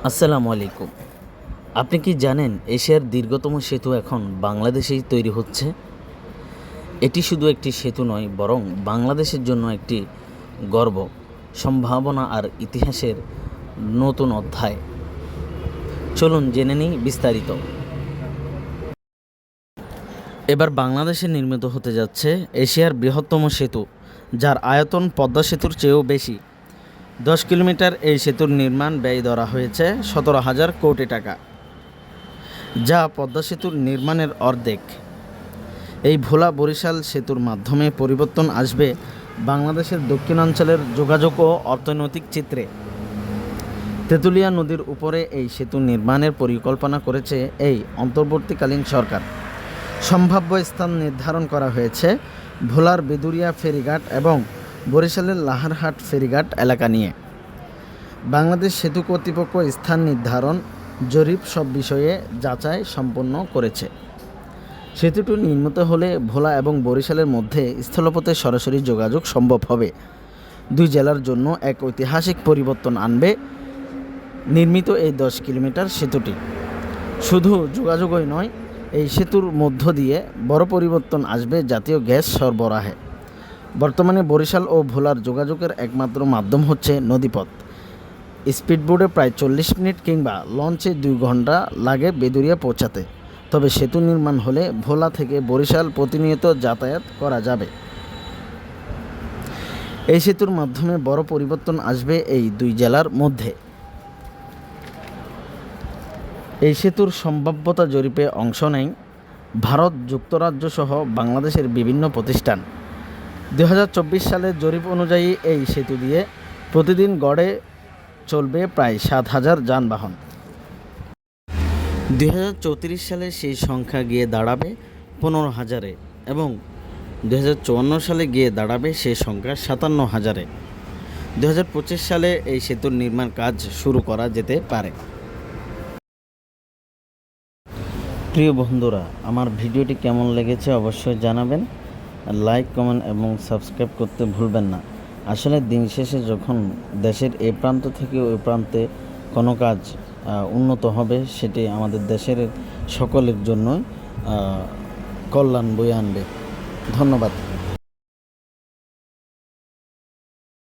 আসসালামু আলাইকুম। আপনি কি জানেন এশিয়ার দীর্ঘতম সেতু এখন বাংলাদেশেই তৈরি হচ্ছে? এটি শুধু একটি সেতু নয়, বরং বাংলাদেশের জন্য একটি গর্ব, সম্ভাবনা আর ইতিহাসের নতুন অধ্যায়। চলুন জেনে নিই বিস্তারিত। এবার বাংলাদেশে নির্মিত হতে যাচ্ছে এশিয়ার বৃহত্তম সেতু, যার আয়তন পদ্মা সেতুর চেয়েও বেশি। 10 কিলোমিটার এই সেতুর নির্মাণ ব্যয় ধরা হয়েছে 17,000 কোটি টাকা, যা পদ্মা সেতুর নির্মাণের অর্ধেক। এই ভোলা বরিশাল সেতুর মাধ্যমে পরিবর্তন আসবে বাংলাদেশের দক্ষিণাঞ্চলের যোগাযোগ ও অর্থনৈতিক চিত্রে। তেঁতুলিয়া নদীর উপরে এই সেতু নির্মাণের পরিকল্পনা করেছে এই অন্তর্বর্তীকালীন সরকার। সম্ভাব্য স্থান নির্ধারণ করা হয়েছে ভোলার বেদুরিয়া ফেরিঘাট এবং বরিশালের লাহারহাট ফেরিঘাট এলাকা নিয়ে। বাংলাদেশ সেতু কর্তৃপক্ষ স্থান নির্ধারণ, জরিপ সব বিষয়ে যাচাই সম্পন্ন করেছে। সেতুটি নির্মিত হলে ভোলা এবং বরিশালের মধ্যে স্থলপথে সরাসরি যোগাযোগ সম্ভব হবে। দুই জেলার জন্য এক ঐতিহাসিক পরিবর্তন আনবে নির্মিত এই 10 কিলোমিটার সেতুটি। শুধু যোগাযোগই নয়, এই সেতুর মধ্য দিয়ে বড় পরিবর্তন আসবে জাতীয় গ্যাস সরবরাহে। বর্তমানে বরিশাল ও ভোলার যোগাযোগের একমাত্র মাধ্যম হচ্ছে নদীপথ। স্পিডবোটে প্রায় 40 মিনিট কিংবা লঞ্চে 2 ঘন্টা লাগে বেদুরিয়া পৌঁছাতে। তবে সেতু নির্মাণ হলে ভোলা থেকে বরিশাল প্রতিনিয়ত যাতায়াত করা যাবে। এই সেতুর মাধ্যমে বড় পরিবর্তন আসবে এই দুই জেলার মধ্যে। এই সেতুর সম্ভাব্যতা জরিপে অংশ নেয় ভারত, যুক্তরাজ্য সহ বাংলাদেশের বিভিন্ন প্রতিষ্ঠান। 2024 সালের জরিপ অনুযায়ী এই সেতু দিয়ে প্রতিদিন গড়ে চলবে প্রায় 7,000 যানবাহন। 2034 সালে সেই সংখ্যা গিয়ে দাঁড়াবে 15,000-এ এবং 2054 সালে গিয়ে দাঁড়াবে সেই সংখ্যা 57,000-এ। 2025 সালে এই সেতুর নির্মাণ কাজ শুরু করা যেতে পারে। প্রিয় বন্ধুরা, আমার ভিডিওটি কেমন লেগেছে অবশ্যই জানাবেন। লাইক, কমেন্ট এবং সাবস্ক্রাইব করতে ভুলবেন না। আসলে দিন শেষে যখন দেশের এ প্রান্ত থেকে ওই প্রান্তে কোনো কাজ উন্নত হবে, সেটি আমাদের দেশের সকলের জন্য কল্যাণ বয়ে আনবে। ধন্যবাদ।